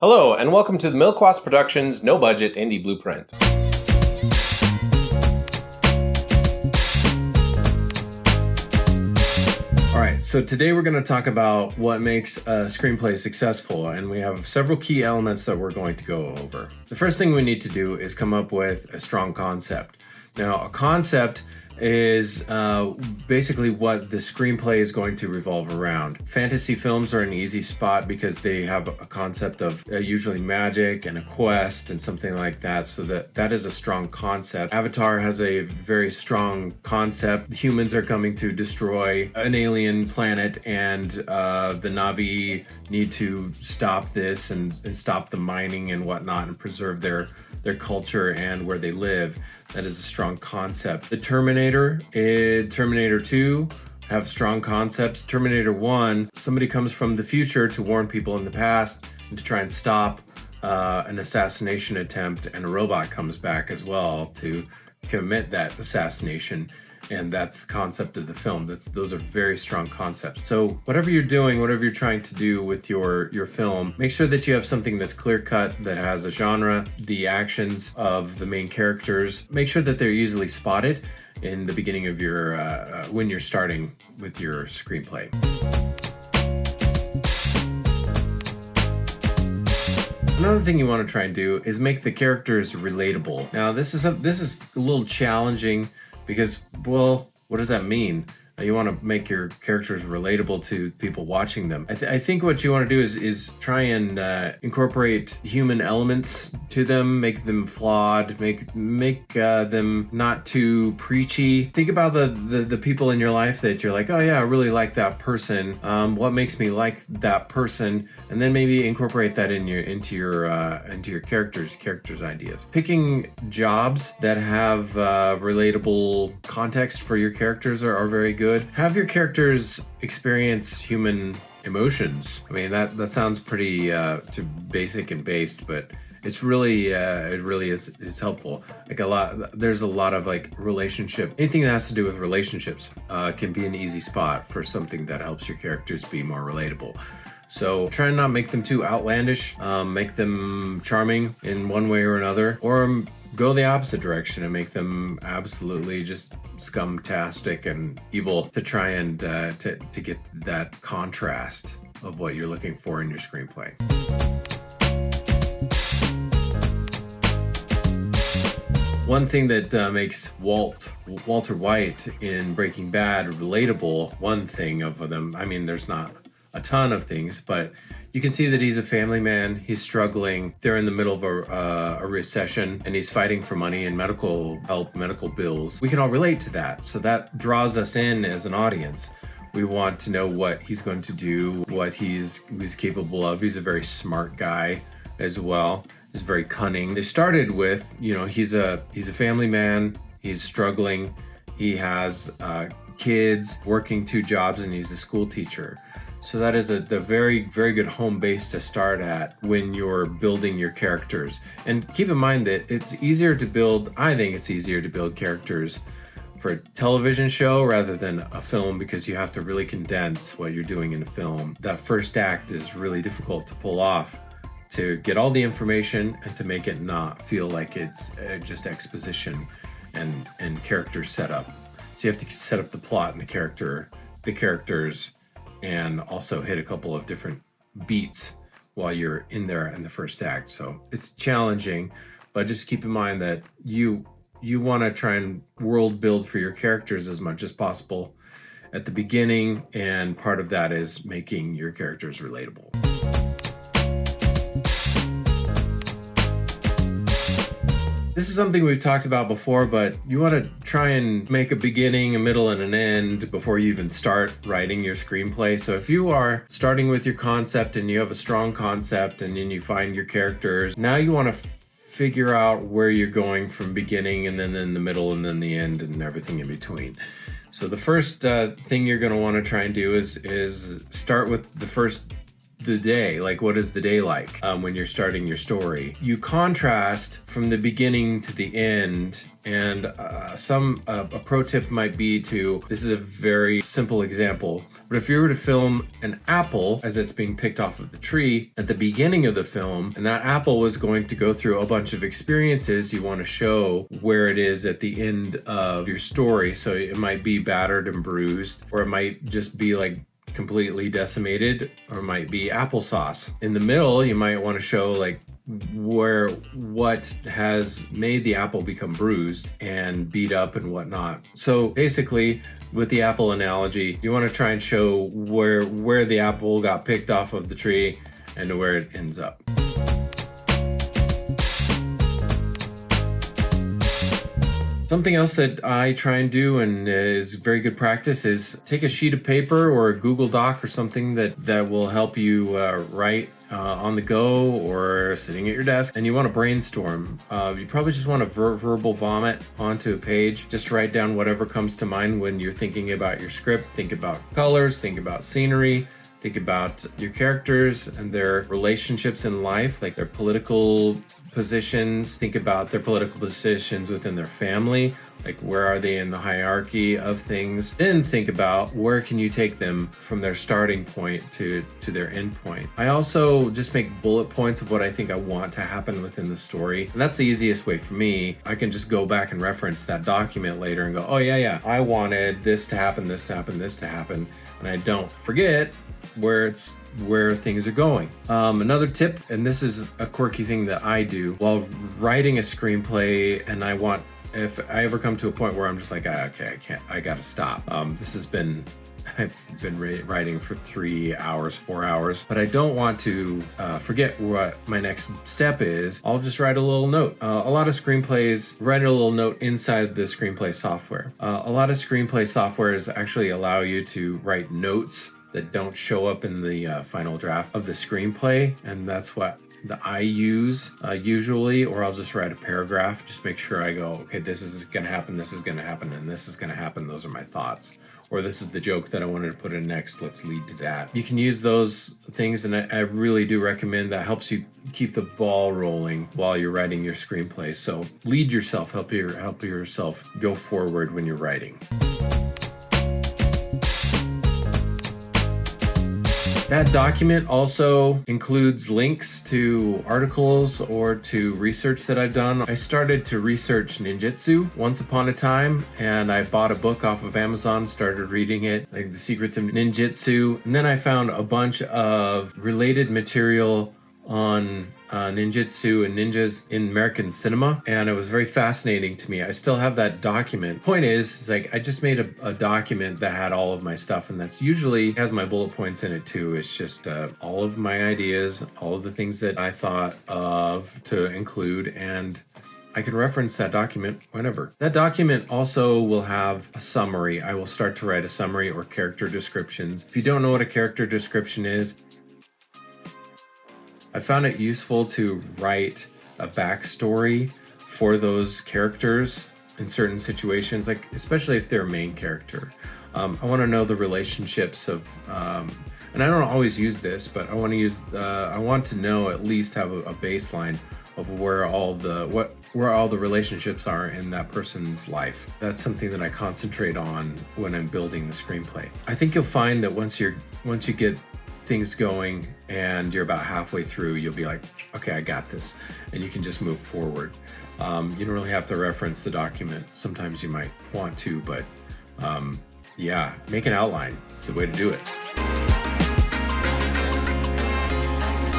Hello, and welcome to the Milquast Productions No Budget Indie Blueprint. All right, so today we're going to talk about what makes a screenplay successful, and we have several key elements that we're going to go over. The first thing we need to do is come up with a strong concept. Now, a concept is basically what the screenplay is going to revolve around. Fantasy films are an easy spot because they have a concept of usually magic and a quest and something like that, so that is a strong concept. Avatar has a very strong concept. Humans are coming to destroy an alien planet, and the Na'vi need to stop this and stop the mining and whatnot and preserve their culture and where they live. That is a strong concept. The Terminator 2 have strong concepts. Terminator 1, somebody comes from the future to warn people in the past and to try and stop an assassination attempt, and a robot comes back as well to commit that assassination. And that's the concept of the film. Those are very strong concepts. So whatever you're doing, whatever you're trying to do with your film, make sure that you have something that's clear cut, that has a genre, the actions of the main characters. Make sure that they're easily spotted in the beginning of your, when you're starting with your screenplay. Another thing you want to try and do is make the characters relatable. Now this is a little challenging because, well, what does that mean? You want to make your characters relatable to people watching them. I think what you want to do is try and incorporate human elements to them, make them flawed, make them not too preachy. Think about the people in your life that you're like, oh yeah, I really like that person. What makes me like that person? And then maybe incorporate that into your characters' ideas. Picking jobs that have relatable context for your characters are very good. Have your characters experience human emotions. I mean, that sounds pretty too basic and based, but it's really it really is helpful. There's a lot of anything that has to do with relationships can be an easy spot for something that helps your characters be more relatable. So try and not make them too outlandish, make them charming in one way or another, or go the opposite direction and make them absolutely just scumtastic and evil, to try and to get that contrast of what you're looking for in your screenplay. One thing that makes Walter White in Breaking Bad relatable, one thing of them, I mean, there's not a ton of things, but you can see that he's a family man. He's struggling. They're in the middle of a recession, and he's fighting for money and medical help, medical bills. We can all relate to that. So that draws us in as an audience. We want to know what he's going to do, what he's capable of. He's a very smart guy as well. He's very cunning. They started with, he's a family man. He's struggling. He has kids, working 2 jobs, and he's a school teacher. So that is the very, very good home base to start at when you're building your characters. And keep in mind that I think it's easier to build characters for a television show rather than a film, because you have to really condense what you're doing in a film. That first act is really difficult to pull off, to get all the information and to make it not feel like it's just exposition and character setup. So you have to set up the plot and the characters, and also hit a couple of different beats while you're in there in the first act. So it's challenging, but just keep in mind that you want to try and world build for your characters as much as possible at the beginning, and part of that is making your characters relatable. This is something we've talked about before, but you want to try and make a beginning, a middle, and an end before you even start writing your screenplay. So if you are starting with your concept and you have a strong concept, and then you find your characters, now you want to figure out where you're going from beginning, and then in the middle, and then the end, and everything in between. So the first thing you're going to want to try and do is start with the the day? Like, what is the day like when you're starting your story? You contrast from the beginning to the end. And a pro tip might be this is a very simple example, but if you were to film an apple as it's being picked off of the tree at the beginning of the film, and that apple was going to go through a bunch of experiences, you want to show where it is at the end of your story. So it might be battered and bruised, or it might just be like completely decimated, or it might be applesauce. In the middle, you might want to show like what has made the apple become bruised and beat up and whatnot. So basically, with the apple analogy, you want to try and show where the apple got picked off of the tree and where it ends up. Something else that I try and do and is very good practice is take a sheet of paper or a Google Doc or something that will help you write on the go or sitting at your desk, and you want to brainstorm. You probably just want to verbal vomit onto a page. Just write down whatever comes to mind when you're thinking about your script. Think about colors, think about scenery, think about your characters and their relationships in life, like their political positions. Think about their political positions within their family, like where are they in the hierarchy of things. Then think about where can you take them from their starting point to their end point. I also just make bullet points of what I think I want to happen within the story, and that's the easiest way for me. I can just go back and reference that document later and go, oh yeah, I wanted this to happen, this to happen, this to happen, and I don't forget where things are going. Another tip, and this is a quirky thing that I do while writing a screenplay, and if I ever come to a point where I'm just like, okay, I gotta stop. I've been writing for 3 hours, 4 hours, but I don't want to forget what my next step is. I'll just write a little note. A lot of screenplays write a little note inside the screenplay software. A lot of screenplay softwares actually allow you to write notes that don't show up in the final draft of the screenplay, and that's what I use usually, or I'll just write a paragraph. Just make sure I go, okay, this is gonna happen, this is gonna happen, and this is gonna happen. Those are my thoughts. Or this is the joke that I wanted to put in next. Let's lead to that. You can use those things, and I really do recommend that. Helps you keep the ball rolling while you're writing your screenplay. So lead yourself, help yourself go forward when you're writing. That document also includes links to articles or to research that I've done. I started to research ninjutsu once upon a time, and I bought a book off of Amazon, started reading it, like The Secrets of Ninjutsu, and then I found a bunch of related material on ninjutsu and ninjas in American cinema, and it was very fascinating to me. I still have that document. Point is like I just made a document that had all of my stuff, and that's usually has my bullet points in it too. It's just all of my ideas, all of the things that I thought of to include, and I can reference that document whenever. That document also will have a summary. I will start to write a summary or character descriptions. If you don't know what a character description is, I found it useful to write a backstory for those characters in certain situations, like especially if they're a main character. I want to know the relationships of, and I don't always use this, but I want to know, at least have a baseline of where all the relationships are in that person's life. That's something that I concentrate on when I'm building the screenplay. I think you'll find that once you get things going and you're about halfway through, you'll be like, okay, I got this, and you can just move forward. You don't really have to reference the document. Sometimes you might want to, but yeah, make an outline. It's the way to do it.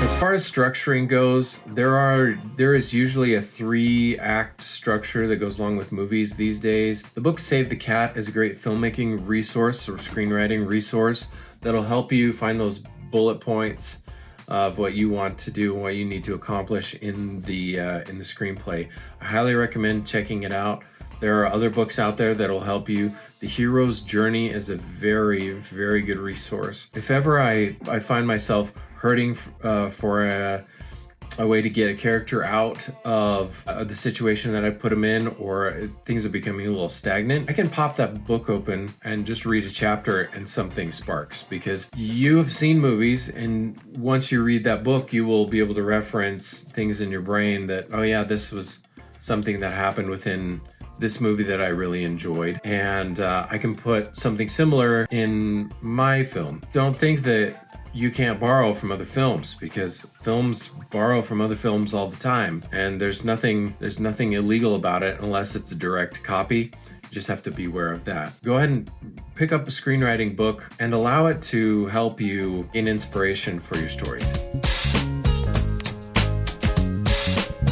As far as structuring goes, there is usually a 3-act structure that goes along with movies these days. The book Save the Cat is a great filmmaking resource or screenwriting resource that'll help you find those bullet points of what you want to do and what you need to accomplish in the screenplay. I highly recommend checking it out. There are other books out there that'll help you. The Hero's Journey is a very, very good resource. If ever I find myself hurting for a a way to get a character out of the situation that I put them in, or things are becoming a little stagnant, I can pop that book open and just read a chapter and something sparks, because you have seen movies, and once you read that book, you will be able to reference things in your brain that, oh yeah, this was something that happened within this movie that I really enjoyed, and I can put something similar in my film. Don't think that you can't borrow from other films, because films borrow from other films all the time, and there's nothing illegal about it unless it's a direct copy. You just have to be aware of that. Go ahead and pick up a screenwriting book and allow it to help you gain inspiration for your stories.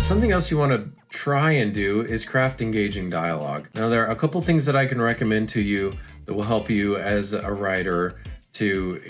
Something else you want to try and do is craft engaging dialogue. Now, there are a couple things that I can recommend to you that will help you as a writer to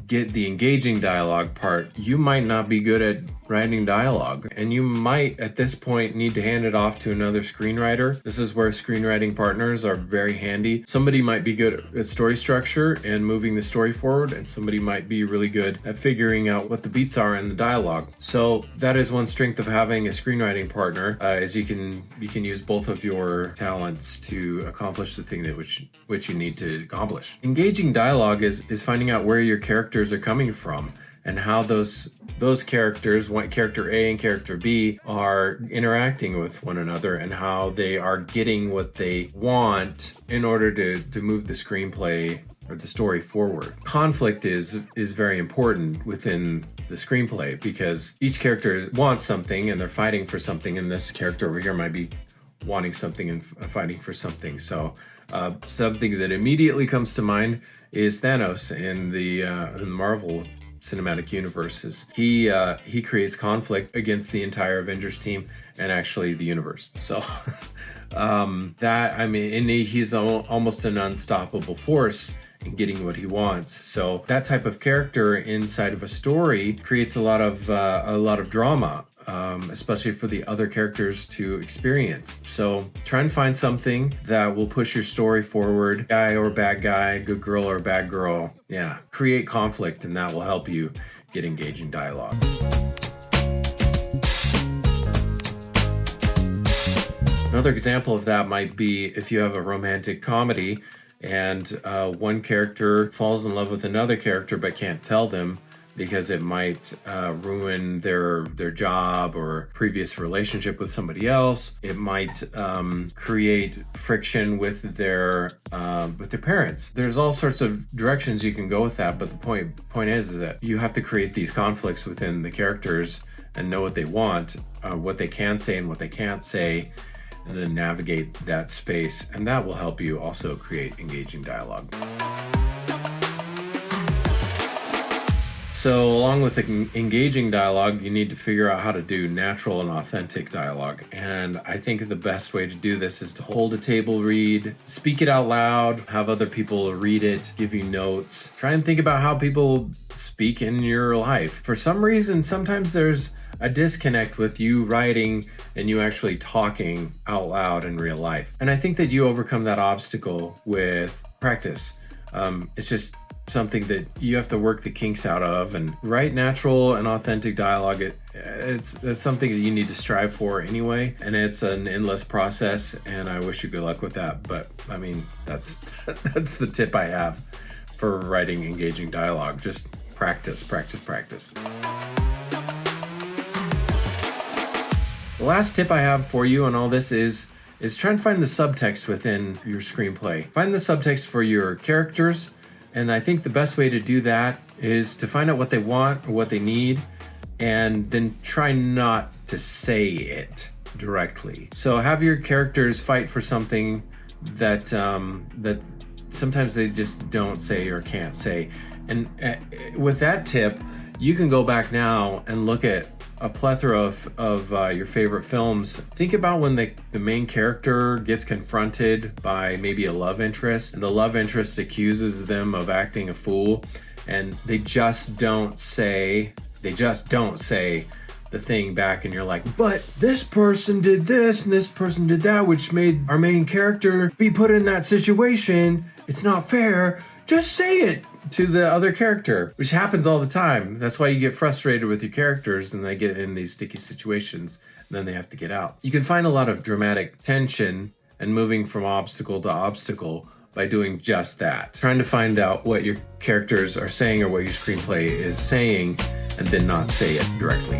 get the engaging dialogue part. You might not be good at writing dialogue, and you might at this point need to hand it off to another screenwriter. This is where screenwriting partners are very handy. Somebody might be good at story structure and moving the story forward, and somebody might be really good at figuring out what the beats are in the dialogue. So that is one strength of having a screenwriting partner, is you can use both of your talents to accomplish the thing that which you need to accomplish. Engaging dialogue is finding out where your characters are coming from, and how those characters, character A and character B, are interacting with one another, and how they are getting what they want in order to move the screenplay or the story forward. Conflict is very important within the screenplay, because each character wants something and they're fighting for something, and this character over here might be wanting something and fighting for something. So something that immediately comes to mind is Thanos in the Marvel Cinematic Universes. He creates conflict against the entire Avengers team and actually the universe. So he's almost an unstoppable force in getting what he wants. So that type of character inside of a story creates a lot of drama, especially for the other characters to experience. So try and find something that will push your story forward. Guy or bad guy, good girl or bad girl. Yeah, create conflict, and that will help you get engaging dialogue. Another example of that might be if you have a romantic comedy and one character falls in love with another character but can't tell them, because it might ruin their job or previous relationship with somebody else. It might create friction with their parents. There's all sorts of directions you can go with that, but the point is that you have to create these conflicts within the characters and know what they want, what they can say and what they can't say, and then navigate that space, and that will help you also create engaging dialogue. So along with engaging dialogue, you need to figure out how to do natural and authentic dialogue. And I think the best way to do this is to hold a table read, speak it out loud, have other people read it, give you notes. Try and think about how people speak in your life. For some reason, sometimes there's a disconnect with you writing and you actually talking out loud in real life. And I think that you overcome that obstacle with practice. It's just something that you have to work the kinks out of, and write natural and authentic dialogue. It's something that you need to strive for anyway, and it's an endless process, and I wish you good luck with that. But I mean, that's the tip I have for writing engaging dialogue. Just practice. The last tip I have for you on all this is try and find the subtext within your screenplay. Find the subtext for your characters. And I think the best way to do that is to find out what they want or what they need, and then try not to say it directly. So have your characters fight for something that sometimes they just don't say or can't say. And with that tip, you can go back now and look at a plethora of your favorite films. Think about when the main character gets confronted by maybe a love interest, and the love interest accuses them of acting a fool, and they just don't say the thing back, and you're like, but this person did this and this person did that, which made our main character be put in that situation. It's not fair. Just say it. to the other character, which happens all the time. That's why you get frustrated with your characters and they get in these sticky situations and then they have to get out. You can find a lot of dramatic tension and moving from obstacle to obstacle by doing just that. Trying to find out what your characters are saying or what your screenplay is saying and then not say it directly.